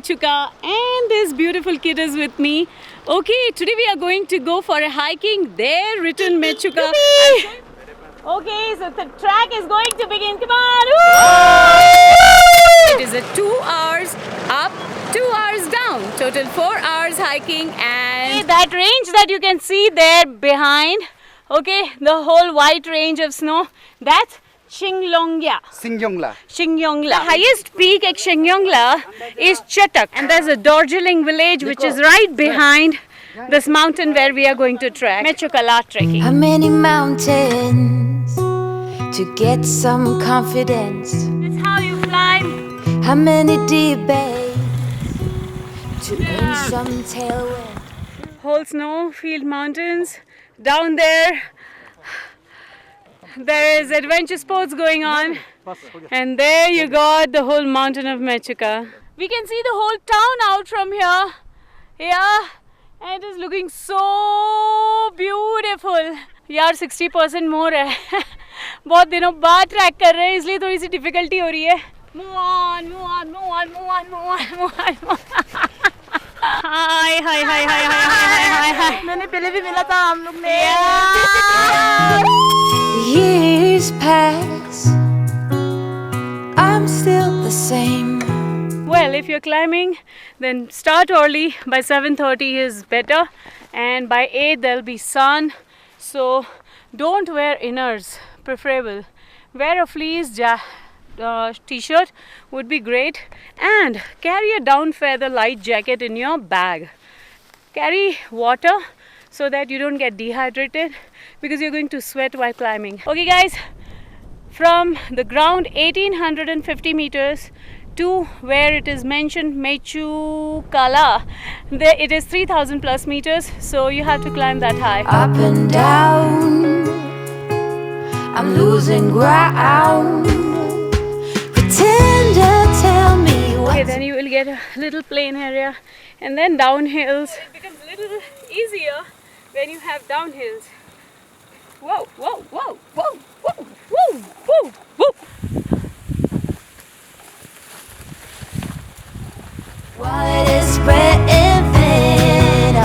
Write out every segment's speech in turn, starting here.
Mechuka and this beautiful kid is with me. Okay, today we are going to go for a hiking there written Mechuka. Okay, so the track is going to begin. Come on! It is a 2 hours up, 2 hours down. Total 4 hours hiking and that range that you can see there behind. Okay, the whole white range of snow. That's Shingyongla. The highest peak at Shingyongla is Chetak, and there's a Darjeeling village which is right behind this mountain where we are going to trek. Mechukala trekking. How many mountains to get some confidence? That's how you climb. How many debates to earn some tailwind? Whole snowfield mountains. Down there is adventure sports going on, and there you got the whole mountain of Mechuka. We can see the whole town out from here. Yeah, and it is looking so beautiful. यार 60% more है. बहुत दिनों बाद track कर रहे हैं इसलिए थोड़ी सी डिफिकल्टी हो रही है. Move on. हाय. मैंने पहले भी मिला था हम लोग ने. Years pass, I'm still the same. Well, if you're climbing, then start early. By 7:30 is better, and by 8 there'll be sun. So don't wear inners, preferable. Wear a fleece t-shirt would be great, and carry a down feather light jacket in your bag. Carry water so that you don't get dehydrated because you're going to sweat while climbing. Okay guys, from the ground 1850 meters to where it is mentioned Mechukala, there it is 3000 plus meters, so you have to climb that high. Up and down, I'm losing ground. Pretend to tell me what. Okay, then you will get a little plain area, and then downhills. It becomes a little easier when you have downhills. Whoa. What is spreading thin?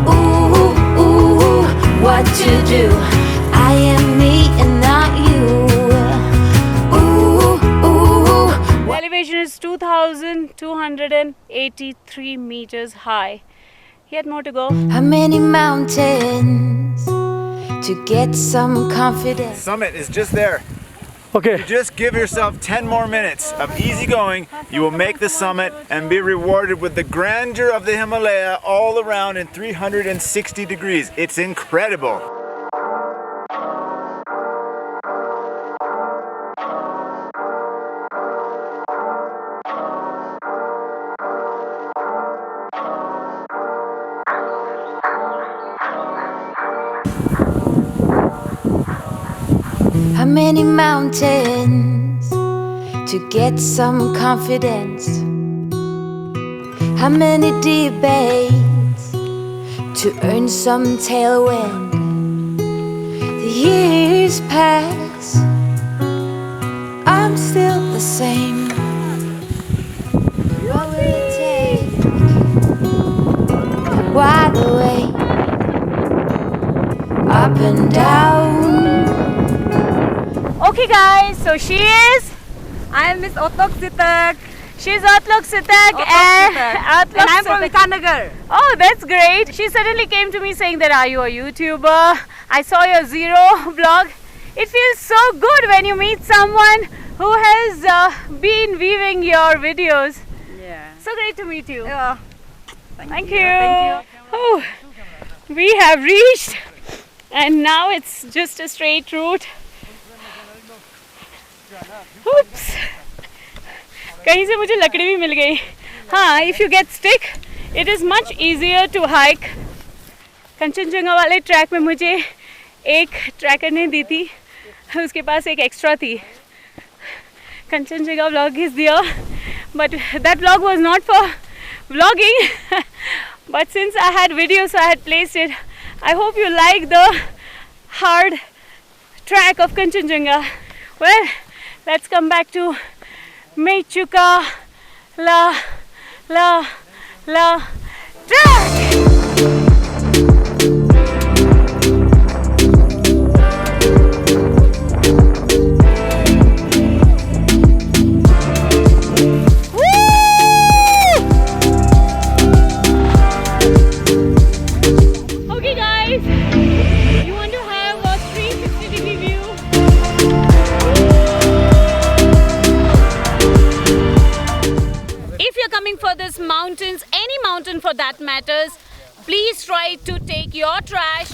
Ooh, what to do? I am me and not you. The elevation is 2,283 meters high. Yet more to go. How many mountains to get some confidence? Summit is just there. Okay. You just give yourself 10 more minutes of easy going. You will make the summit and be rewarded with the grandeur of the Himalaya all around in 360 degrees. It's incredible. How many mountains to get some confidence? How many debates to earn some tailwind? The years pass, I'm still the same. What will it take? Wide awake, up and down. Okay guys, so she is. I am Miss Otlok Sitak. She's Atlok Sitak and I'm from Itanagar. Oh, that's great. She suddenly came to me saying that, are you a YouTuber? I saw your Zero vlog. It feels so good when you meet someone who has been viewing your videos. Yeah. So great to meet you. Yeah. Thank you. Oh, we have reached, and now it's just a straight route. Oops. कहीं से मुझे लकड़ी भी मिल गई. हाँ, if you get stick, it is much easier to hike. Kanchenjunga वाले track में मुझे एक ट्रैकर ने दी थी, उसके पास एक एक्स्ट्रा थी. Kanchenjunga vlog is there, but that vlog was not for vlogging. But since I had video, so I had placed it. I hope you like the hard track of Kanchenjunga. Well, let's come back to Mechukala La track. Okay guys, you want to have a 360-degree view? If you're coming for this mountains, any mountain for that matters, please try to take your trash,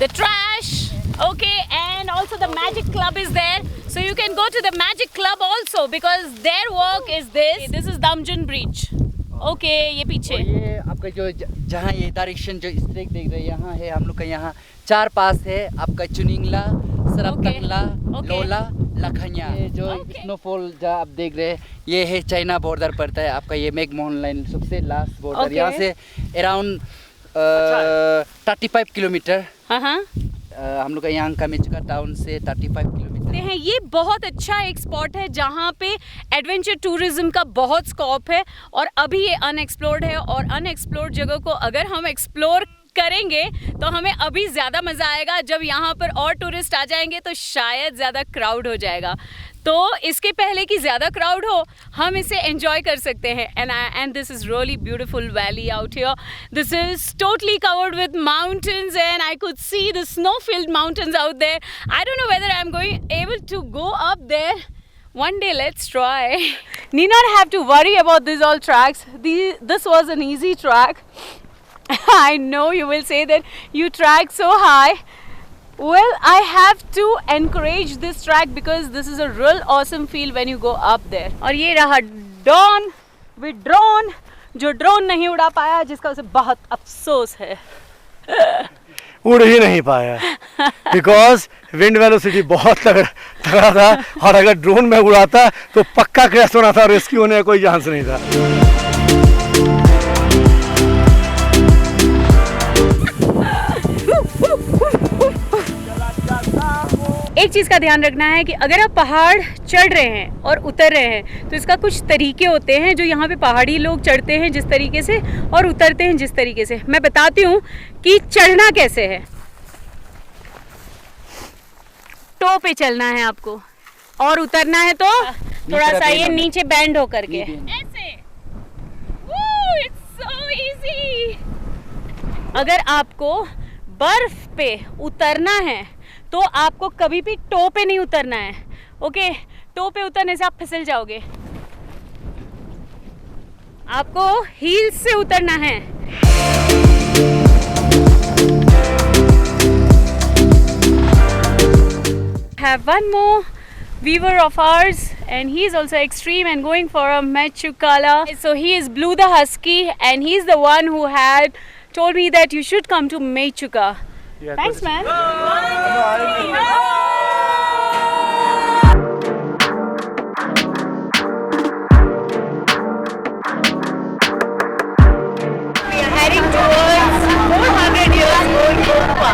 okay, and also the Magic Club is there, so you can go to the Magic Club also because their work is this. This is Damjan Bridge. Okay, ये पीछे. और ये आपका जो जहाँ ये direction जो strake देख रहे हैं यहाँ है हम लोग का यहाँ 4 पास है आपका चुनिंगला, सरपतंगला, Okay. लोला, लखनिया. ये जो Okay. स्नोफॉल जहाँ आप देख रहे हैं ये है चाइना बॉर्डर पड़ता है आपका ये मैकमोहन लाइन सबसे लास्ट बॉर्डर. Okay. यहाँ से अराउंड 35 किलोमीटर हाँ. हम लोग का यहाँ का मेचुका टाउन से 35 किलोमीटर हैं. ये बहुत अच्छा एक स्पॉट है जहाँ पे एडवेंचर टूरिज्म का बहुत स्कोप है और अभी ये अनएक्सप्लोर्ड है और अनएक्सप्लोर्ड जगह को अगर हम एक्सप्लोर करेंगे तो हमें अभी ज़्यादा मज़ा आएगा. जब यहाँ पर और टूरिस्ट आ जाएंगे तो शायद ज़्यादा क्राउड हो जाएगा, तो इसके पहले कि ज़्यादा क्राउड हो हम इसे एंजॉय कर सकते हैं. And this is really beautiful valley out here. This is totally covered with mountains and I could see the snow filled mountains out there. I don't know whether I am going able to go up there. One day, let's try. Need not have to worry about these all tracks. This was an easy track. I know you will say that you track so high. Well, I have to encourage this track because this is a real awesome feel when you go up there. और ये रहा Dawn with drone, जो drone नहीं उड़ा पाया, जिसका उसे बहुत अफसोस है. उड़ ही नहीं पाया बिकॉज विंड वेलोसिटी बहुत तगड़ा था और अगर ड्रोन में उड़ाता तो पक्का क्रैश होना था, रेस्क्यू होने का कोई चांस नहीं था. एक चीज़ का ध्यान रखना है कि अगर आप पहाड़ चढ़ रहे हैं और उतर रहे हैं तो इसका कुछ तरीके होते हैं जो यहाँ पे पहाड़ी लोग चढ़ते हैं जिस तरीके से और उतरते हैं जिस तरीके से. मैं बताती हूँ कि चढ़ना कैसे है. टो पे चलना है आपको और उतरना है तो थोड़ा सा ये नीचे बैंड होकर के ऐसे. It's so easy. अगर आपको बर्फ पे उतरना है तो आपको कभी भी टो पे नहीं उतरना है. ओके, टो पे उतरने से आप फिसल जाओगे. आपको हील्स से उतरना है. Have one more viewer of ours and he is also extreme and going for a Mechukala. So he is Blue the Husky and he is the one who had told me that you should come to Mechuka. Yeah, thanks man. We are heading towards 400 years old Gompa.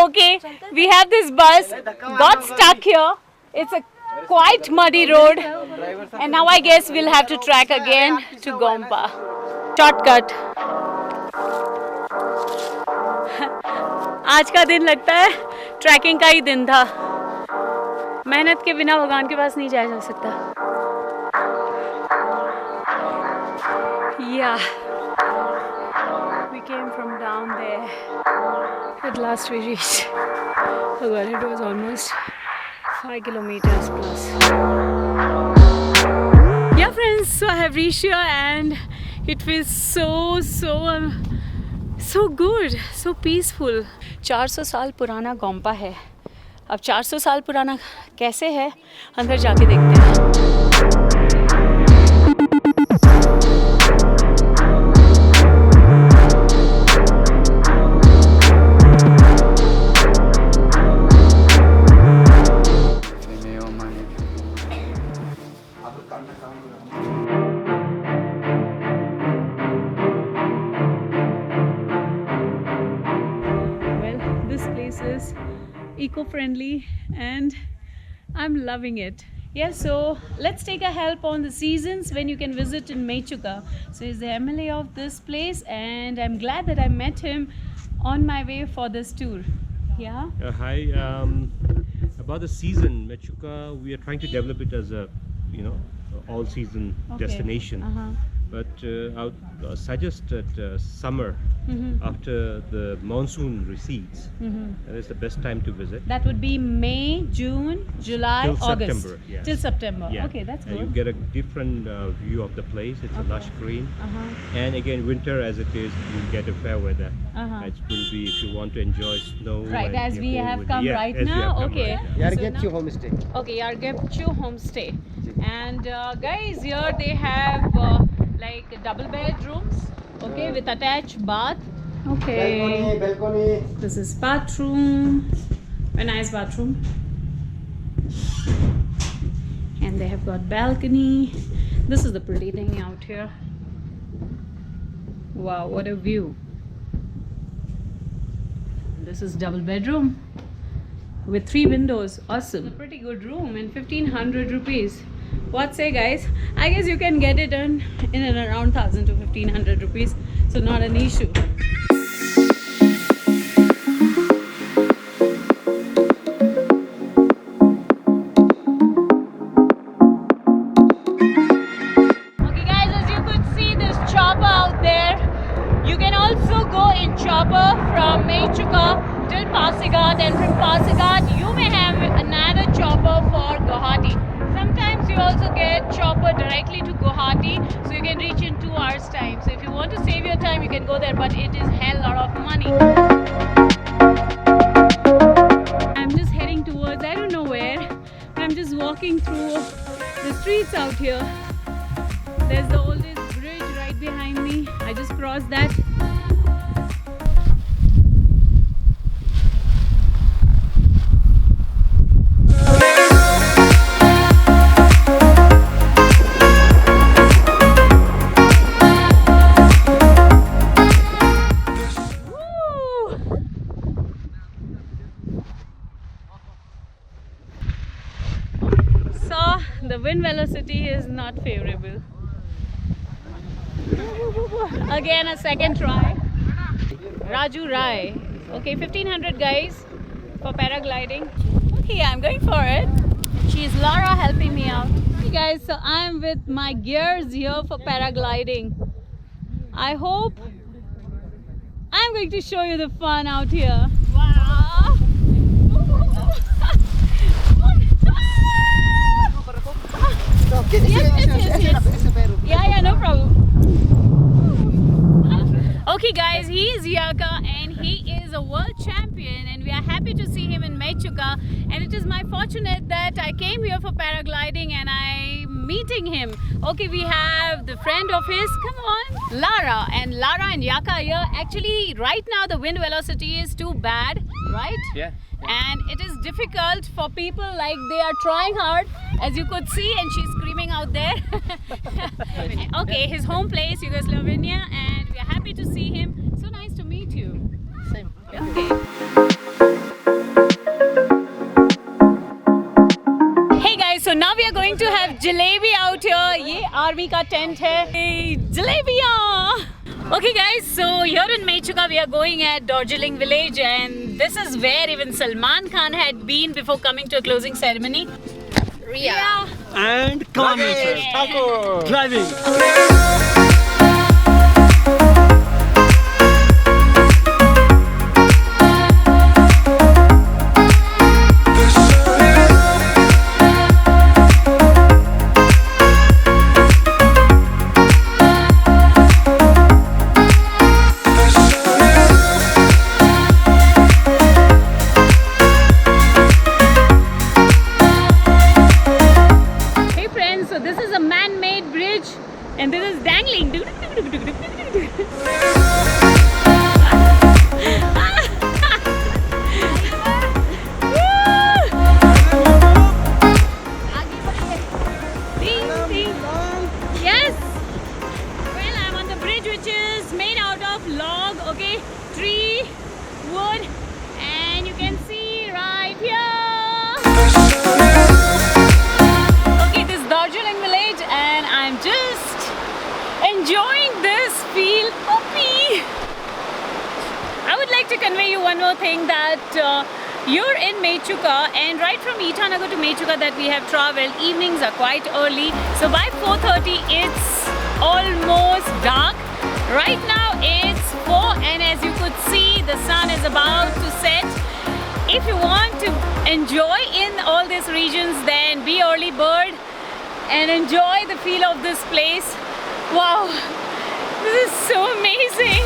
Okay, we have this bus got stuck here. It's a quite muddy road and now I guess we'll have to track again to Gompa. Shortcut. आज का दिन लगता है trekking का ही दिन था. मेहनत के बिना भगवान के पास नहीं जाया जा सकता. Yeah, we came from down there. At last we reached. Oh God, it was almost 5 kilometers plus. Yeah friends, so I have reached here and it feels so good, so peaceful. 400 साल पुराना गोम्पा है. अब 400 साल पुराना कैसे है अंदर जाके देखते हैं. Eco-friendly and I'm loving it. Yeah, so let's take a help on the seasons when you can visit in Mechuka. So he's the MLA of this place, and I'm glad that I met him on my way for this tour. Yeah. Hi. About the season, Mechuka, we are trying to develop it as a, all-season Okay. destination. But I would suggest that summer, after the monsoon recedes, that is the best time to visit. That would be May, June, July, Till August. September, yes. Till September. Yeah. Okay, that's And good. you get a different view of the place. It's a lush green. And again, winter as it is, you get a fair weather. It will be if you want to enjoy snow. Right, and as you're we going have with- come yeah, right as we now. have come Okay. right now. So now- homestay. Okay, Yargepchu homestay. And guys, here they have like double bedrooms, okay, with attached bath. Okay. Balcony. This is bathroom. A nice bathroom. And they have got balcony. This is the pretty thing out here. Wow, what a view. This is double bedroom with 3 windows. Awesome. A pretty good room and 1500 rupees. What say, guys? I guess you can get it in and around 1000 to 1500 rupees. So not an issue. Okay guys, as you could see this chopper out there, you can also go in chopper from Mechuka till Pasigat, and from Pasigat you may have another chopper for Guwahati. Sometimes you also get chopper directly to Guwahati, so you can reach in 2 hours time. So if you want to save your time, you can go there, but it is hell lot of money. I'm just heading towards, I don't know where, but I'm just walking through the streets out here. There's the oldest bridge right behind me. I just crossed that. Woo! So the wind velocity is not favorable. Again a second try. Raju Rai. Okay, 1500 guys for paragliding. Okay, I'm going for it. She's Laura helping me out. Hey guys, so I'm with my gears here for paragliding. I hope I'm going to show you the fun out here. Wow! Yes. Yeah, no problem. Okay guys, he is Yaka and he is a world champion, and we are happy to see him in Mechuka, and it is my fortunate that I came here for paragliding and I'm meeting him. Okay, we have the friend of his, come on, Lara, and Lara and Yaka here. Actually right now the wind velocity is too bad, right? Yeah. And it is difficult for people, like they are trying hard, as you could see, and she's screaming out there. Okay, his home place, Yugoslavia, and we are happy to see him. So nice to meet you. Same. Okay. Hey guys, so now we are going to have jalebi out here. Ye army ka tent hai. Hey, jalebiyan! Okay guys, so here in Mechuka we are going at Darjeeling village, and this is where even Salman Khan had been before coming to a closing ceremony. Ria. And Kamesh Thakur driving. Hey friends, so this is a man-made bridge and this is dangling. Ding, ding. Yes. Well, I'm on the bridge which is made out of log, okay, tree, wood, and you can see right here. one more thing that you're in Mechuka, and right from Itanagar to Mechuka that we have traveled, evenings are quite early. So by 4:30 it's almost dark. Right now it's 4, and as you could see, the sun is about to set. If you want to enjoy in all these regions, then be early bird and enjoy the feel of this place. Wow, this is so amazing.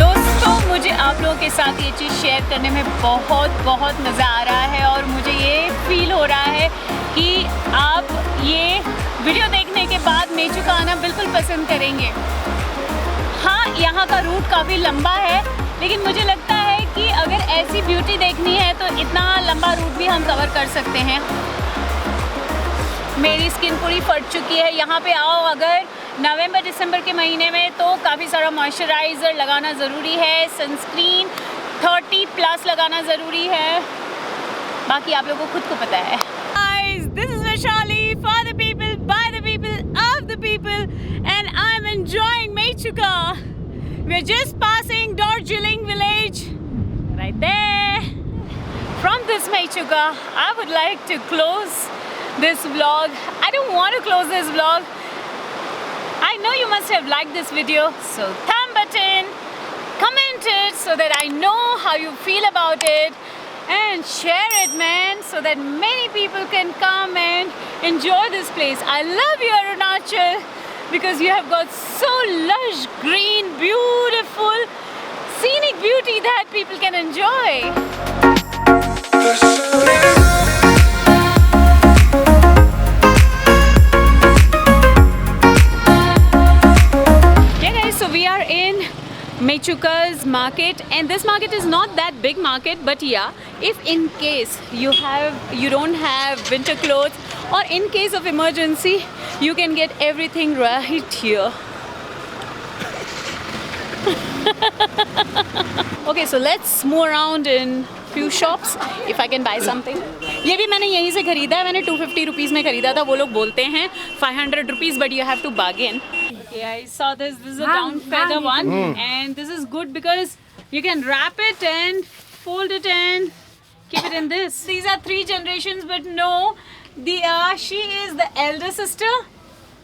दोस्तों, मुझे आप लोगों के साथ ये चीज़ share करने में बहुत मज़ा आ रहा है, और मुझे ये फील हो रहा है कि आप ये वीडियो देखने के बाद मेचुका आना बिल्कुल पसंद करेंगे। हाँ, यहाँ का रूट काफ़ी लंबा है, लेकिन मुझे लगता है कि अगर ऐसी ब्यूटी देखनी है तो इतना लंबा रूट भी हम कवर कर सकते हैं। मेरी स्किन पूरी फट चुकी है। यहाँ पे आओ अगर नवंबर दिसंबर के महीने में, तो काफ़ी सारा मॉइस्चराइज़र लगाना ज़रूरी है, सनस्क्रीन 30+ लगाना ज़रूरी है, बाकी आप लोगों को खुद को पता है। Guys, this is Vaishali, for the people, by the people, of the people, and I'm enjoying Mechuka. We're just passing Darjeeling village, right there. From this Mechuka, I would like to close this vlog. I don't want to close this vlog. I know you must have liked this video, so thumb button, comment it so that I know how you feel about it, and share it, man, so that many people can come and enjoy this place. I love you, Arunachal, because you have got so lush, green, beautiful, scenic beauty that people can enjoy. We are in Mechuka's market, and this market is not that big market, but yeah, if in case you don't have winter clothes, or in case of emergency, you can get everything right here. Okay, so let's move around in few shops if I can buy something. ये भी मैंने यहीं से खरीदा है, मैंने 250 rupees में खरीदा था। वो लोग बोलते हैं 500 rupees, but you have to bargain. Okay, I saw this. This is a down feather one, and this is good because you can wrap it and fold it and keep it in this. These are 3 generations, but no, she is the elder sister,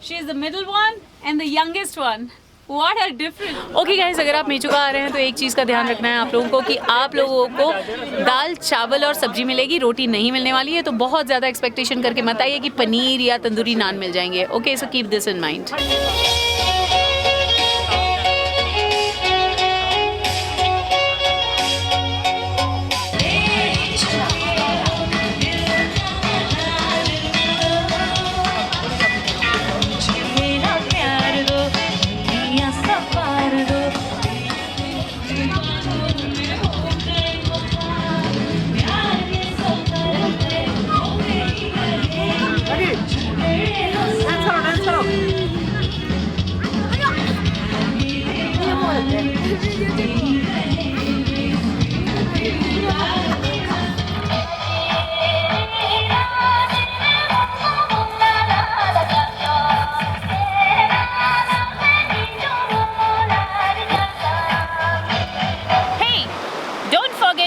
she is the middle one, and the youngest one. What a difference. Okay guys, अगर आप मेचुका आ रहे हैं तो एक चीज़ का ध्यान रखना है आप लोगों को कि आप लोगों को दाल चावल और सब्जी मिलेगी, रोटी नहीं मिलने वाली है। तो बहुत ज़्यादा एक्सपेक्टेशन करके मत आइए कि पनीर या तंदूरी नान मिल जाएंगे। Okay, so keep this in mind.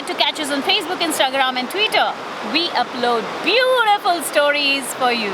To catch us on Facebook, Instagram and Twitter. We upload beautiful stories for you.